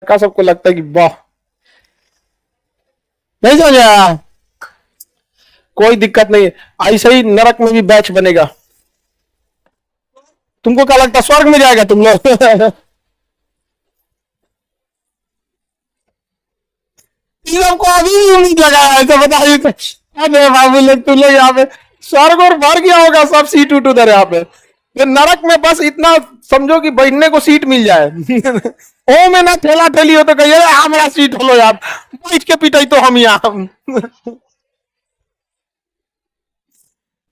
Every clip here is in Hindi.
का सबको लगता है कि वाह, नहीं समझा? कोई दिक्कत नहीं है, ऐसे ही नरक में भी बैच बनेगा। तुमको क्या लगता है स्वर्ग में जाएगा तुम लोग? इन लोग को अभी भी उम्मीद लगाया है तो बताइए तो। अरे बाबू लोग तुम लोग यहाँ पे स्वर्ग और भर गया होगा सब सीट उठ उधर यहाँ पे। ये नरक में बस इतना समझो कि बैठने को सीट मिल जाए। ओ में ना ठेला ठेली हो तो कहिए "अरे हमारा सीट हो लो यार, बैठ के पिटाई तो हम यहाँ।"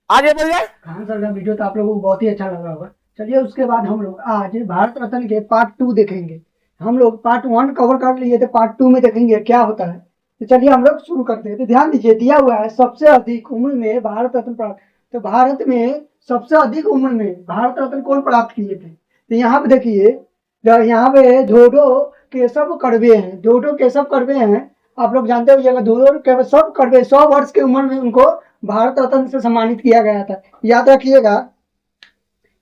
आगे बढ़ जाए। खान सर का वीडियो तो आप लोगों को बहुत ही अच्छा लगा होगा। चलिए उसके बाद हम लोग आज भारत रत्न के पार्ट 2 देखेंगे। हम लोग पार्ट 1 कवर कर लिए थे, पार्ट 2 में देखेंगे क्या होता है। तो चलिए हम लोग शुरू करते हैं। तो ध्यान दीजिए, दिया हुआ है सबसे अधिक उम्र में भारत रत्न प्राप्त। तो भारत में सबसे अधिक उम्र में भारत रत्न कौन प्राप्त किए थे? तो यहाँ पे देखिए, यहाँ पे धोडो केशव कर्वे हैं। धोडो केशव कर्वे हैं, आप लोग जानते हो। धोडो केशव कर्वे 100 वर्ष की उम्र में उनको भारत रत्न से सम्मानित किया गया था। याद रखिएगा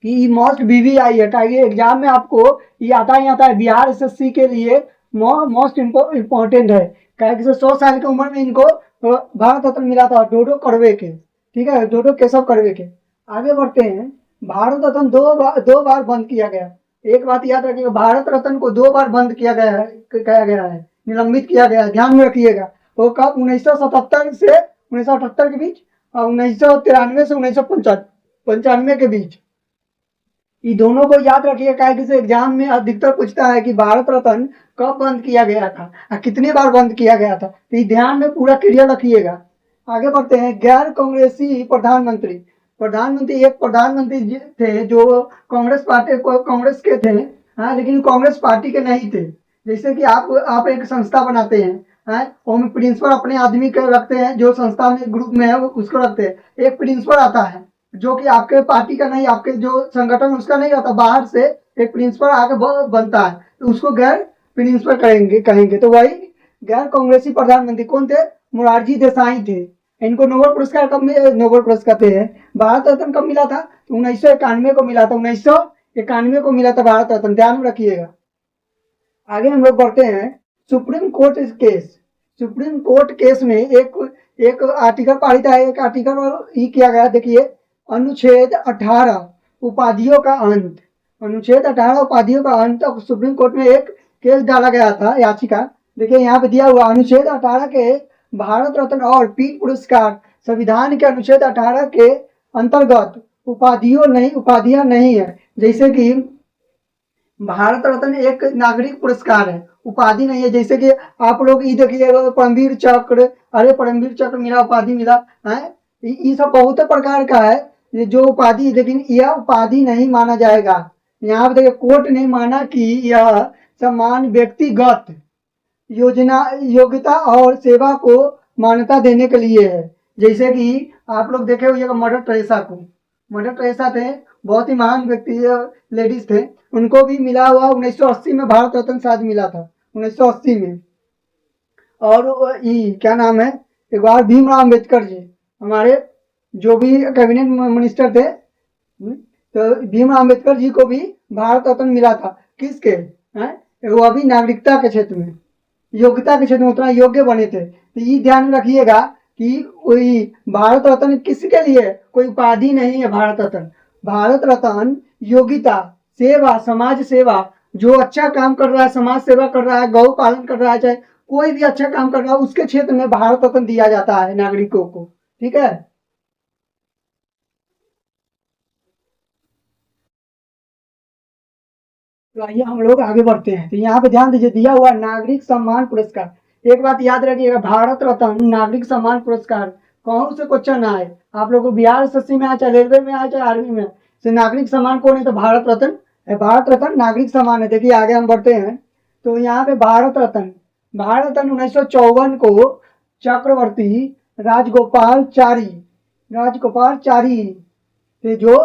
कि मोस्ट बीवीआई है, ये एग्जाम में आपको ये आता है बिहार एसएससी के लिए मोस्ट इम्पोर्टेंट है। कि 100 साल की उम्र में इनको भारत रत्न मिला था डोडो कर्वे के, ठीक है, डोडो केशव कर्वे के। आगे बढ़ते हैं। भारत रत्न दो बार बंद किया गया। एक बात याद रखिएगा, भारत रत्न को 2 बार बंद किया गया है, निलंबित किया गया है, ध्यान में रखिएगा। वो कब? 1977 से 1978 के बीच और 1993 से 1995 के बीच। ये दोनों को याद रखिएगा, किसी एग्जाम में अधिकतर पूछता है कि भारत रत्न कब बंद किया गया था और कितनी बार बंद किया गया था। तो ये ध्यान में पूरा क्लियर रखिएगा। आगे बढ़ते हैं। गैर कांग्रेसी प्रधानमंत्री। एक प्रधानमंत्री थे जो कांग्रेस के थे, हाँ, लेकिन कांग्रेस पार्टी के नहीं थे। जैसे कि आप एक संस्था बनाते हैं, हाँ, प्रिंसिपल अपने आदमी के रखते हैं, जो संस्था में ग्रुप में है उसको रखते हैं। एक प्रिंसिपल आता है जो कि आपके पार्टी का नहीं, आपके जो संगठन उसका नहीं रहता, बाहर से एक प्रिंसिपल आके बनता है, तो उसको गैर प्रिंसिपल कहेंगे। तो वही गैर कांग्रेसी प्रधानमंत्री कौन थे? मोरारजी देसाई थे। इनको नोबेल पुरस्कार थे, भारत रत्न कब मिला था? तो 1991 को मिला था। 1991 को मिला था भारत रत्न, ध्यान में रखिएगा। आगे हम लोग बढ़ते हैं। सुप्रीम कोर्ट केस में एक आर्टिकल पारित है, एक आर्टिकल ये किया गया। देखिए, अनुच्छेद 18 उपाधियों का अंत। अनुच्छेद 18 उपाधियों का अंत सुप्रीम कोर्ट में एक केस डाला गया था, याचिका। देखिए यहाँ पे दिया हुआ अनुच्छेद 18 के भारत रत्न और पीठ पुरस्कार संविधान के अनुच्छेद 18 के अंतर्गत उपाधियां नहीं है। जैसे कि भारत रत्न एक नागरिक पुरस्कार है, उपाधि नहीं है। जैसे कि आप लोग ये देखिए, परमवीर चक्र, अरे परमवीर चक्र मिला, उपाधि मिला है। ये सब बहुत प्रकार का है ये जो उपाधि, लेकिन यह उपाधि नहीं माना जाएगा। यहाँ पे देखिए, कोर्ट ने माना कि यह सम्मान व्यक्तिगत योग्यता और सेवा को मान्यता देने के लिए है। जैसे कि आप लोग देखे हुए मदर टेरेसा थे, बहुत ही महान व्यक्ति, लेडीज थे। उनको भी मिला हुआ 1980 में भारत रत्न शायद मिला था, 1980 में। और ये क्या नाम है, एक बार भीमराव अम्बेडकर जी, हमारे जो भी कैबिनेट मिनिस्टर थे, तो भीमराव अम्बेडकर जी को भी भारत रत्न मिला था। किसके? वो अभी नागरिकता के क्षेत्र में, योग्यता के क्षेत्र में उतना योग्य बने थे। तो ये ध्यान रखिएगा कि वही भारत रत्न किसके लिए? कोई उपाधि नहीं है। भारत रत्न योग्यता, सेवा, समाज सेवा, जो अच्छा काम कर रहा है, समाज सेवा कर रहा है, गौ पालन कर रहा है, चाहे कोई भी अच्छा काम कर रहा है, उसके क्षेत्र में भारत रत्न दिया जाता है नागरिकों को, ठीक है। तो आइए हम लोग आगे बढ़ते हैं। तो यहाँ पे ध्यान दीजिए, दिया हुआ नागरिक सम्मान पुरस्कार। एक बात याद रखिएगा, भारत रत्न नागरिक सम्मान पुरस्कार कौन से क्वेश्चन आए, आप लोगों को बिहार एसएससी में आए, चाहे रेलवे में आए, चाहे आर्मी में, से नागरिक सम्मान कौन है? तो भारत रत्न नागरिक सम्मान है। देखिए आगे हम बढ़ते हैं। तो यहाँ पे भारत रत्न 1954 को चक्रवर्ती राजगोपालचारी थे, जो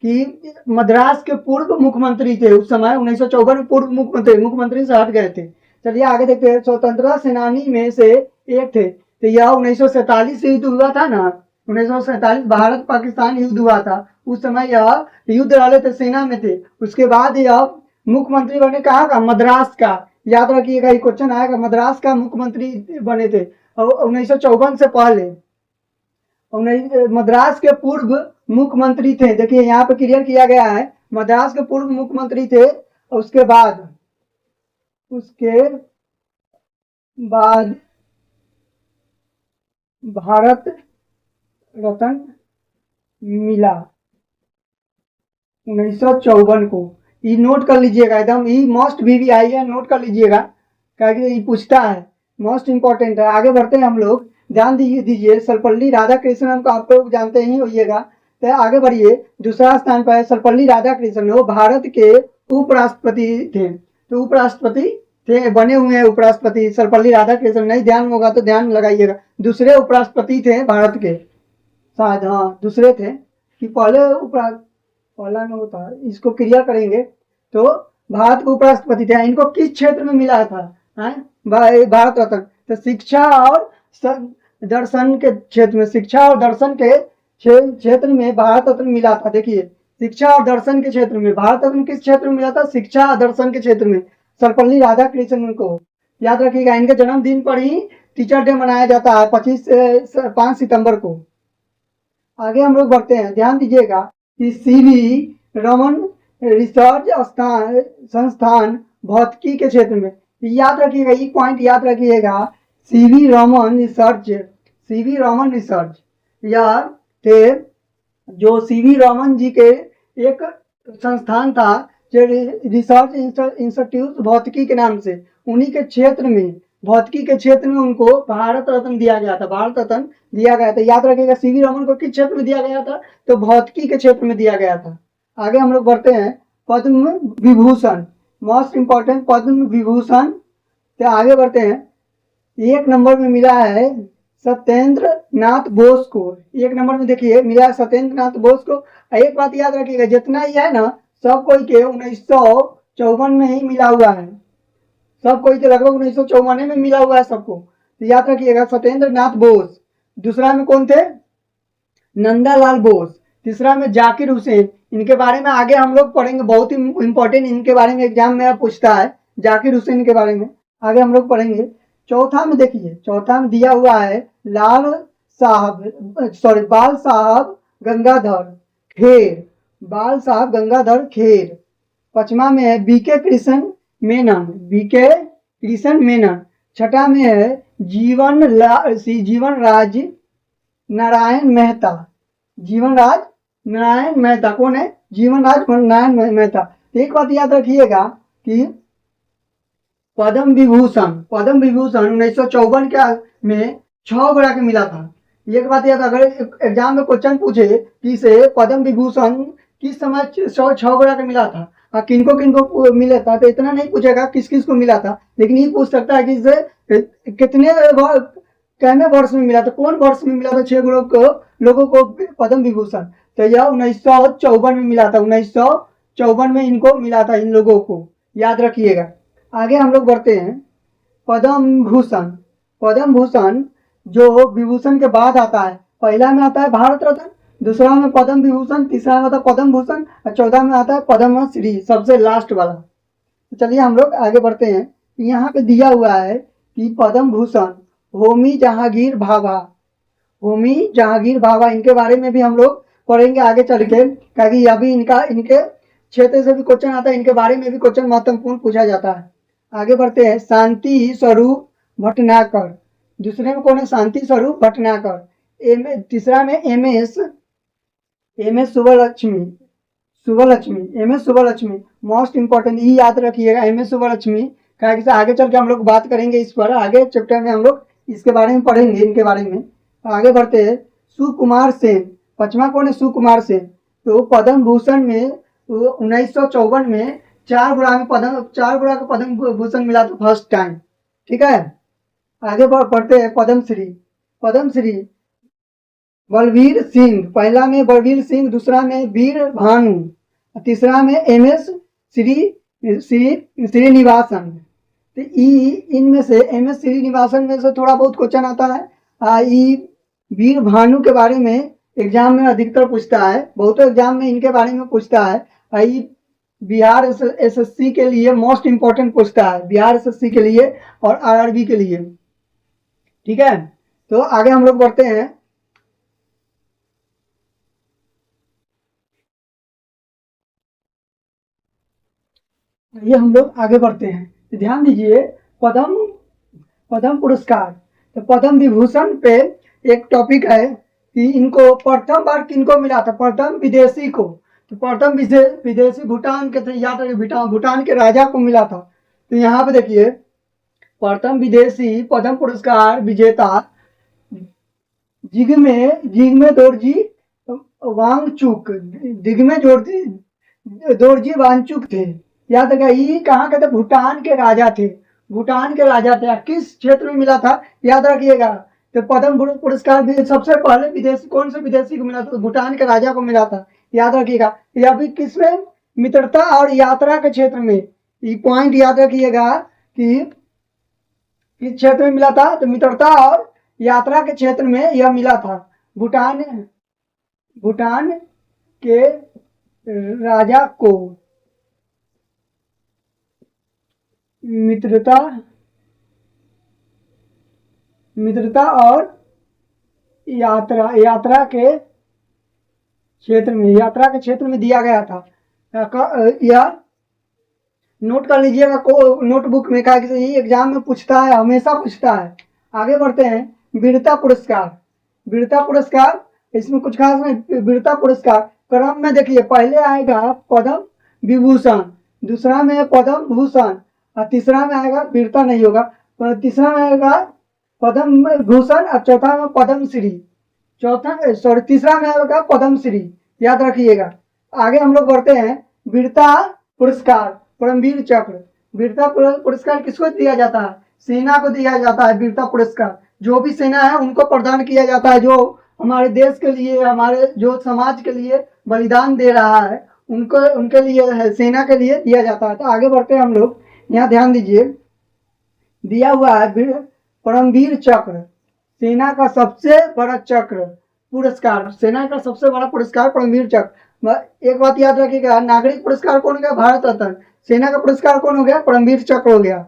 कि मद्रास के पूर्व मुख्यमंत्री थे उस समय। 1954 में पूर्व मुख्यमंत्री से हट गए थे। चलिए आगे देखते हैं। स्वतंत्रता सेनानी में से एक थे। तो यह 1947 युद्ध हुआ था ना, 1947 भारत पाकिस्तान युद्ध हुआ था। उस समय यह युद्ध लड़े थे, सेना में थे। उसके बाद यह मुख्यमंत्री बने कहाँ का? मद्रास का। याद रखिएगा ये क्वेश्चन आएगा। मद्रास का मुख्यमंत्री बने थे 1954 से पहले। मद्रास के पूर्व मुख्यमंत्री थे, देखिए यहाँ पे क्लियर किया गया है, मद्रास के पूर्व मुख्यमंत्री थे। उसके बाद भारत रत्न मिला 1954 को। ये नोट कर लीजिएगा, एकदम ये मोस्ट VVI है, नोट कर लीजिएगा, क्योंकि ये पूछता है, मोस्ट इंपॉर्टेंट है। आगे बढ़ते हैं हम लोग, ध्यान दीजिए। सर्वपल्ली राधाकृष्णन को आप लोग जानते ही होइएगा। तो आगे बढ़िए, दूसरा स्थान पर है सर्वपल्ली राधाकृष्णन, वो भारत के उपराष्ट्रपति थे। तो उपराष्ट्रपति थे, बने हुए हैं उपराष्ट्रपति सर्वपल्ली राधाकृष्णन। नहीं ध्यान होगा तो ध्यान लगाइएगा, दूसरे उपराष्ट्रपति थे भारत के, शायद हाँ दूसरे थे कि पहला में होता है, इसको क्लियर करेंगे। तो भारत के उपराष्ट्रपति थे। इनको किस क्षेत्र में मिला था भारत रत्न? तो शिक्षा और दर्शन के क्षेत्र में, शिक्षा और दर्शन के क्षेत्र में भारत रत्न मिला था। देखिए शिक्षा और दर्शन के क्षेत्र में भारत रत्न किस क्षेत्र में मिला था? शिक्षा और दर्शन के क्षेत्र में सर्वपल्ली राधाकृष्णन को। याद रखिएगा, इनके जन्मदिन पर ही टीचर डे मनाया जाता है 5 सितंबर को। आगे हम लोग बढ़ते हैं, ध्यान दीजिएगा कि CV रमन रिसर्च संस्थान भौतिकी के क्षेत्र में, याद रखिएगा ये पॉइंट याद रखिएगा। CV रमन रिसर्च या थे जो CV रमन जी के एक संस्थान था जो रिसर्च इंस्टीट्यूट भौतिकी के नाम से, उन्हीं के क्षेत्र में, भौतिकी के क्षेत्र में उनको भारत रत्न दिया गया था। भारत रत्न दिया गया था, याद रखिएगा। CV रमन को किस क्षेत्र में दिया गया था? तो भौतिकी के क्षेत्र में दिया गया था। आगे हम लोग बढ़ते हैं, पद्म विभूषण, मोस्ट इंपॉर्टेंट पद्म विभूषण। तो आगे बढ़ते हैं, 1 नंबर में मिला है सत्येंद्र नाथ बोस को। 1 नंबर में देखिए मिला है सत्येंद्र नाथ बोस को। एक बात याद रखिएगा, जितना ही है ना सब कोई के 1954 में ही मिला हुआ है, सब कोई के लगभग 1954 में मिला हुआ है सबको। तो याद रखिएगा सत्येंद्र नाथ बोस। दूसरा में कौन थे? नंदालाल बोस। तीसरा में जाकिर हुसैन। इनके बारे में आगे हम लोग पढ़ेंगे, बहुत ही इंपॉर्टेंट इनके बारे में एग्जाम में पूछता है, जाकिर हुसैन के बारे में आगे हम लोग पढ़ेंगे। चौथा में देखिए, चौथा में दिया हुआ है बाल साहब गंगाधर खेर, बाल साहब गंगाधर खेर। 5वां में है BK कृष्ण मेनन। 6ठा में है जीवन राज नारायण मेहता। कौन है? जीवन राज नारायण मेहता। एक बात याद रखिएगा कि पद्म विभूषण 1954 में 6 गोरा के मिला था। एक बात याद, अगर एग्जाम में क्वेश्चन पूछे कि से पद्म विभूषण किस समय 6 गोरा के मिला था और किनको मिला था, तो इतना नहीं पूछेगा किस किस को मिला था, लेकिन ये पूछ सकता है कि इसे कितने वर्ष में मिला था, कौन वर्ष में मिला था 6 लोगों को पद्म विभूषण। तो यह 1954 में मिला था, 1954 में इनको मिला था, इन लोगों को याद रखिएगा। आगे हम लोग बढ़ते हैं, पद्म भूषण जो विभूषण के बाद आता है, पहला में आता है भारत रत्न, दूसरा में पद्म विभूषण, तीसरा में आता है पद्म भूषण और 14 में आता है पद्म श्री, सबसे लास्ट वाला। तो चलिए हम लोग आगे बढ़ते हैं। यहाँ पे दिया हुआ है कि पद्म भूषण होमी जहांगीर भाभा, इनके बारे में भी हम लोग पढ़ेंगे आगे चल के, क्योंकि अभी इनके क्षेत्र से भी क्वेश्चन आता है, इनके बारे में भी क्वेश्चन महत्वपूर्ण पूछा जाता है। आगे बढ़ते हैं, शांति स्वरूप भटनागर। दूसरे में कौन है? शांति स्वरूप भटनागर। तीसरा में MS सुब्बलक्ष्मी, मोस्ट इंपॉर्टेंट, ये याद रखिएगा MS सुब्बलक्ष्मी। क्योंकि आगे चल के हम लोग बात करेंगे इस पर, आगे चैप्टर में हम लोग इसके बारे में पढ़ेंगे, इनके बारे में। आगे बढ़ते हैं, सुकुमार सेन। 5वां कौन है? सुकुमार सेन। तो पद्म भूषण में 1954 में 4 गुणा का पद्म भूषण मिला था फर्स्ट टाइम, ठीक है। आगे बढ़ते हैं, पद्मश्री बलवीर सिंह। पहला में बलवीर सिंह, दूसरा में वीर भानु, तीसरा में MS श्रीनिवासन। तो इनमें से MS श्रीनिवासन में से थोड़ा बहुत क्वेश्चन आता है। वीर भानु के बारे में एग्जाम में अधिकतर पूछता है, बहुत एग्जाम में इनके बारे में पूछता है। बिहार एसएससी के लिए मोस्ट इंपॉर्टेंट पूछता है, बिहार एसएससी के लिए और आरआरबी के लिए। ठीक है, तो आगे हम लोग बढ़ते हैं। ये हम लोग आगे बढ़ते हैं, तो ध्यान दीजिए पद्म पद्म पुरस्कार। तो पद्म विभूषण पे एक टॉपिक है कि इनको प्रथम बार किनको मिला था, प्रथम विदेशी को। तो प्रथम विदेशी भूटान के थे, याद रखिए भूटान के राजा को मिला था। तो यहाँ पे देखिए प्रथम विदेशी पद्म पुरस्कार विजेता जिग्मे दोरजी वांगचुक, जिग्मे दोरजी वांगचुक थे। याद रखिए ये कहाँ के थे, भूटान के राजा थे, भूटान के राजा थे। किस क्षेत्र में मिला था याद रखिएगा। तो पद्म पुरस्कार भी सबसे पहले विदेशी, कौन से विदेशी को मिला था, तो भूटान के राजा को मिला था, याद रखिएगा। या फिर किसमें, मित्रता और यात्रा के क्षेत्र में। ये पॉइंट याद रखिएगा कि किस क्षेत्र में मिला था, तो मित्रता और यात्रा के क्षेत्र में यह मिला था। भूटान के राजा को मित्रता और यात्रा के क्षेत्र में दिया गया था। यह नोट कर लीजिएगा, नोटबुक में, कहा कि ये एग्जाम में पूछता है, हमेशा पूछता है। आगे बढ़ते हैं, वीरता पुरस्कार इसमें कुछ खास नहीं। वीरता पुरस्कार क्रम में देखिए, पहले आएगा पद्म विभूषण, दूसरा में पद्म भूषण, और तीसरा में आएगा, वीरता नहीं होगा, तीसरा में आएगा पद्म भूषण, और चौथा में पद्म श्री, तीसरा में आएगा पद्म श्री, याद रखिएगा। आगे हम लोग बढ़ते हैं, वीरता पुरस्कार परमवीर चक्र। वीरता पुरस्कार किसको दिया जाता है, सेना को दिया जाता है वीरता पुरस्कार। जो भी सेना है उनको प्रदान किया जाता है, जो हमारे देश के लिए, हमारे जो समाज के लिए बलिदान दे रहा है, उनके लिए, सेना के लिए दिया जाता है। तो आगे बढ़ते हैं हम लोग, यहाँ ध्यान दीजिए, दिया हुआ है परमवीर चक्र, सेना का सबसे बड़ा चक्र पुरस्कार, सेना का सबसे बड़ा पुरस्कार परमवीर चक्र। एक बात याद रखिएगा, नागरिक पुरस्कार कौन हो गया, भारत रत्न। सेना का पुरस्कार कौन हो गया, परमवीर चक्र हो गया।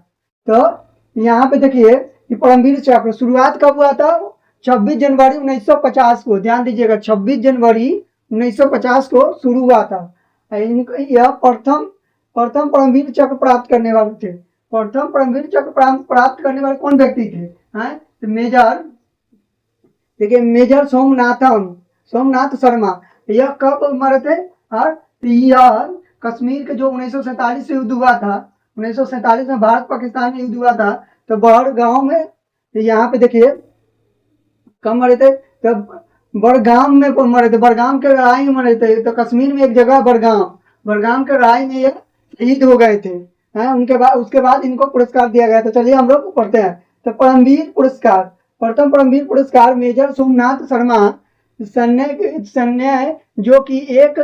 तो यहाँ पे देखिए कि परमवीर चक्र शुरुआत कब हुआ था, 26 जनवरी 1950 को, ध्यान दीजिएगा 26 जनवरी 1950 को शुरू हुआ था। यह प्रथम परमवीर चक्र प्राप्त करने वाले थे। प्रथम परमवीर चक्र प्राप्त करने वाले कौन व्यक्ति थे, हैं, तो मेजर, देखिए मेजर सोमनाथ शर्मा। यह कब मरे थे, और यह कश्मीर के जो 1947 से युद्ध हुआ था, 1947 में भारत पाकिस्तान में युद्ध हुआ था, तो बड़गांव में, यहाँ पे देखिए कब मरे थे, तो बड़गाम में मरे थे, बड़गाम के लड़ाई में मरे थे। तो कश्मीर में एक जगह बड़गाम के लड़ाई में ये शहीद हो गए थे, हैं। उसके बाद इनको पुरस्कार दिया गया। तो चलिए हम लोग पढ़ते हैं। तो परमवीर पुरस्कार, प्रथम परमवीर पुरस्कार मेजर सोमनाथ शर्मा सैन्य जो कि एक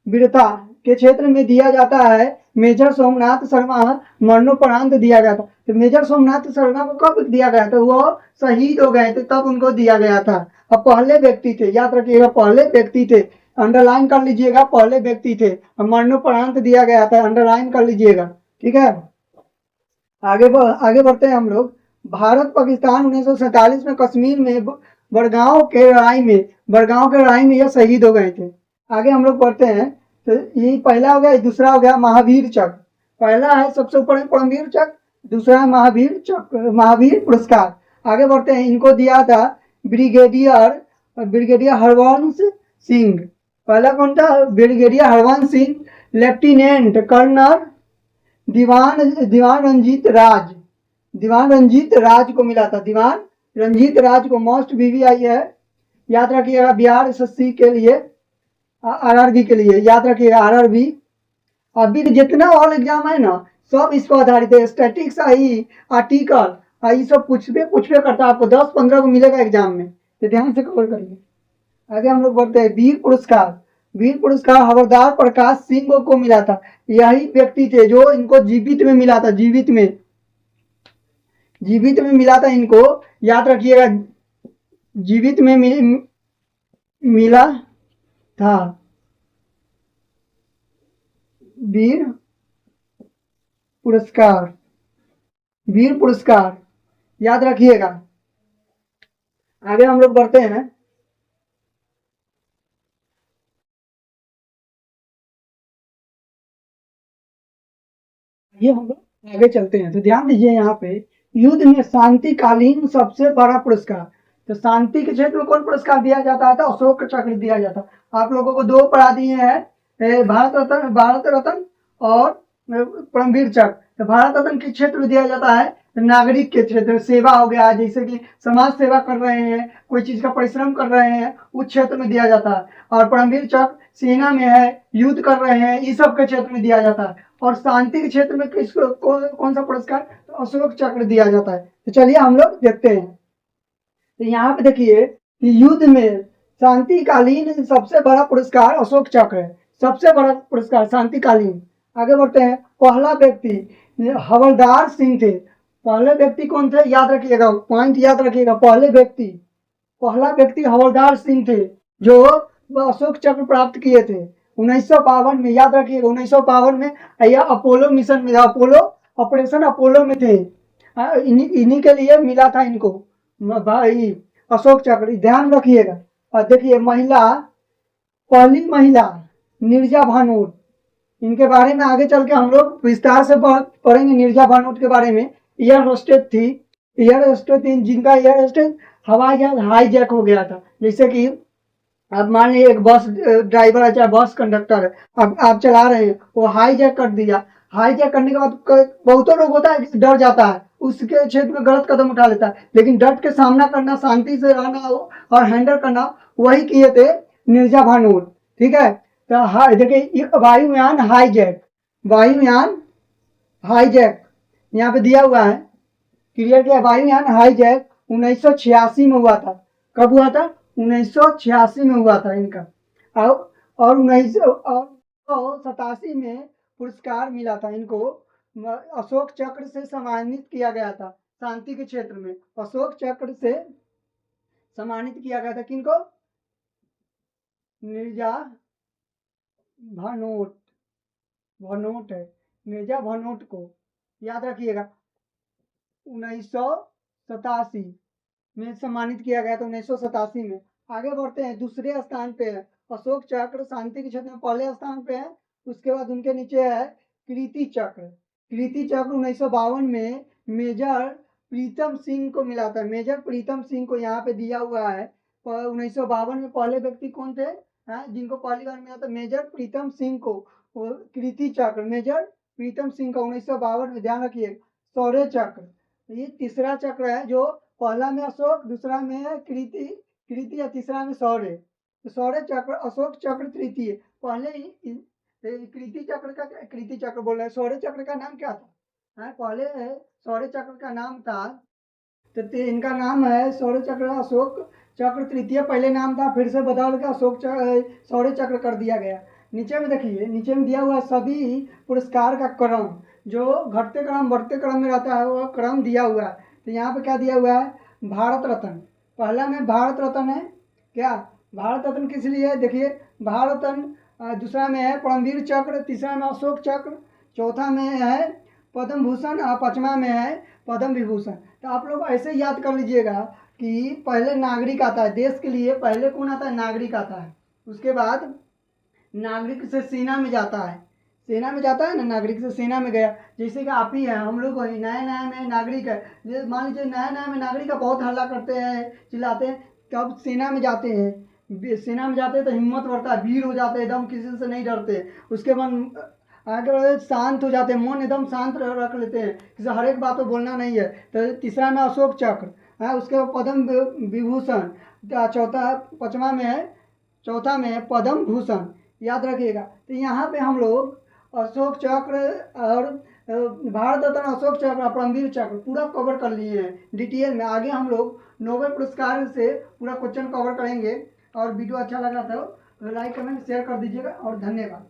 वीरता के क्षेत्र में दिया जाता है। मेजर सोमनाथ शर्मा मरणोपरांत दिया गया था। तो मेजर सोमनाथ शर्मा को कब दिया गया था, वो शहीद हो गए थे तब उनको दिया गया था। अब पहले व्यक्ति थे, याद रखिएगा पहले व्यक्ति थे, अंडरलाइन कर लीजिएगा, पहले व्यक्ति थे, मरणोपरांत दिया गया था, अंडरलाइन कर लीजिएगा। ठीक है, आगे बढ़ते हैं हम लोग। भारत पाकिस्तान 1947 में कश्मीर में बड़गांव के लड़ाई में यह शहीद हो गए थे। आगे हम लोग बढ़ते हैं। तो ये पहला हो गया, दूसरा हो गया महावीर चक्र। पहला है सबसे ऊपर परमवीर चक्र, दूसरा है महावीर पुरस्कार। आगे बढ़ते हैं, इनको दिया था ब्रिगेडियर हरवंश सिंह। पहला कौन था, brigadier Harvansh Singh, lieutenant colonel Diwan Ranjit Raj को मिला था। दीवान रंजीत राज को, मोस्ट वीवीआई है, याद रखिएगा, बिहार एसएससी के लिए, आरआरबी के लिए, याद रखिएगा आरआरबी। अभी जितना ऑल एग्जाम है ना, सब इस पर आधारित है। स्टैटिक्स आई, आर्टिकल आई, सब पूछबे करता है, आपको 10-15 को मिलेगा एग्जाम में, तो ध्यान से कवर करिए। आगे हम लोग बढ़ते हैं, वीर पुरस्कार हवलदार प्रकाश सिंह को मिला था। यही व्यक्ति थे जो इनको जीवित में मिला था, जीवित में मिला था इनको, याद रखिएगा, जीवित में मिला था। वीर पुरस्कार, वीर पुरस्कार याद रखिएगा। आगे हम लोग बढ़ते हैं। ये हम लोग आगे चलते हैं तो ध्यान दीजिए यहाँ पे युद्ध में शांतिकालीन सबसे बड़ा पुरस्कार, तो शांति के क्षेत्र में कौन पुरस्कार दिया जाता है? तो अशोक चक्र दिया जाता है। आप लोगों को दो पढ़ा दिए हैं, भारत रत्न और परमवीर चक्र। तो भारत रत्न किस क्षेत्र में दिया जाता है? नागरिक के क्षेत्र में, सेवा हो गया, जैसे कि समाज सेवा कर रहे हैं, कोई चीज का परिश्रम कर रहे हैं, उस क्षेत्र में दिया जाता है। और परमवीर चक्र सेना में है, युद्ध कर रहे हैं, इस सब के क्षेत्र में दिया जाता है। और शांति के क्षेत्र में किसको कौन सा पुरस्कार? तो अशोक चक्र दिया जाता है। तो चलिए हम लोग देखते हैं। तो यहाँ पे देखिए कि युद्ध में शांतिकालीन सबसे बड़ा पुरस्कार अशोक चक्र है, सबसे बड़ा पुरस्कार शांतिकालीन। आगे बढ़ते हैं। पहला व्यक्ति हवलदार सिंह थे। पहले व्यक्ति कौन थे? याद रखिएगा, पॉइंट याद रखिएगा। पहला व्यक्ति हवलदार सिंह थे जो अशोक चक्र प्राप्त किए थे 1952 में। याद रखिएगा 1952 में यह अपोलो मिशन में, अपोलो ऑपरेशन अपोलो में थे। इन्हीं के लिए मिला था इनको भाई अशोक चक्र, ध्यान रखिएगा। और देखिए पहली महिला नीरजा भानोट, इनके बारे में आगे चल के हम लोग विस्तार से पढ़ेंगे। नीरजा भानोट के बारे में। एयर होस्टेस थी, जिनका एयर होस्टेस हवाई जहाज हाईजैक हो गया था। जैसे कि अब मान लीजिए एक बस ड्राइवर है, चाहे बस कंडक्टर है, अब आप चला रहे हैं, वो हाईजैक कर दिया। हाईजैक करने के बाद बहुतों लोग होता है कि डर जाता है, उसके क्षेत्र में गलत कदम उठा लेता है, लेकिन डट के सामना करना, शांति से रहना और हैंडल करना, वही किए थे नीरजा भानोट। ठीक है। तो देखिए वायुयान हाईजैक यहाँ पे दिया हुआ है, क्लियर किया। वायुयान हाईजैक 1986 में हुआ था। कब हुआ था? 1986 में हुआ था इनका। और 1987 में पुरस्कार मिला था इनको, अशोक चक्र से सम्मानित किया गया था। शांति के क्षेत्र में अशोक चक्र से सम्मानित किया गया था। किनको? नीरजा भानोट है, नीरजा भानोट को याद रखिएगा। 1987 में सम्मानित किया गया था, 1987 में। आगे बढ़ते हैं। दूसरे स्थान पे है अशोक चक्र, शांति के क्षेत्र में पहले स्थान पे है। उसके बाद उनके नीचे है कीर्ति चक्र। 1952 में मेजर प्रीतम सिंह को मिला था। मेजर प्रीतम सिंह को यहाँ पे दिया हुआ है। 1952 में पहले व्यक्ति कौन थे जिनको पहली बार मिला था? मेजर प्रीतम सिंह को कीर्ति चक्र, मेजर प्रीतम सिंह का 1952 में। ध्यान रखिए। शौर्य चक्र, ये तीसरा चक्र है, जो पहला में अशोक, दूसरा में है कीर्ति या तीसरा में शौर्य। तो शौर्य चक्र, अशोक चक्र तृतीय। पहले कीर्ति चक्र बोल रहे हैं। शौर्य चक्र का नाम क्या था? पहले शौर्य चक्र का नाम था, तो इनका नाम है शौर्य चक्र, अशोक चक्र तृतीय पहले नाम था, फिर से बदल के अशोक शौर्य चक्र कर दिया गया। नीचे में देखिए, नीचे में दिया हुआ सभी पुरस्कार का क्रम, जो घटते क्रम बढ़ते क्रम में रहता है, वह क्रम दिया हुआ है। तो यहाँ पे क्या दिया हुआ है? भारत रत्न, पहला में भारत रत्न है। क्या भारत रत्न किस लिए है? देखिए भारत रत्न, दूसरा में है परमवीर चक्र, तीसरा में अशोक चक्र, चौथा में है पद्म भूषण और पांचवा में है पद्म विभूषण। तो आप लोग ऐसे याद कर लीजिएगा कि पहले नागरिक आता है, देश के लिए पहले कौन आता है? नागरिक आता है। उसके बाद नागरिक से सेना में जाता है, सेना में जाता है ना, नागरिक से सेना में गया। जैसे कि आप ही हैं, हम लोग नया में नागरिक है, मान लीजिए नया में नागरिक का बहुत हल्ला करते हैं, चिल्लाते हैं, तब सेना में जाते हैं। सेना में जाते हैं तो हिम्मत बढ़ता है, वीर हो जाते हैं, एकदम किसी से नहीं डरते। उसके बाद आगे शांत हो जाते हैं, मन एकदम शांत रख लेते हैं, किसी हर एक बात को बोलना नहीं है। तो तीसरा में अशोक चक्र है, उसके बाद पद्म विभूषण, चौथा में है पद्म भूषण, याद रखिएगा। तो यहाँ पे हम लोग अशोक चक्र और भारत रत्न, अशोक चक्र और परमवीर चक्र पूरा कवर कर लिए हैं डिटेल में। आगे हम लोग नोबेल पुरस्कार से पूरा क्वेश्चन कवर करेंगे। और वीडियो अच्छा लगा तो लाइक कमेंट शेयर कर दीजिएगा और धन्यवाद।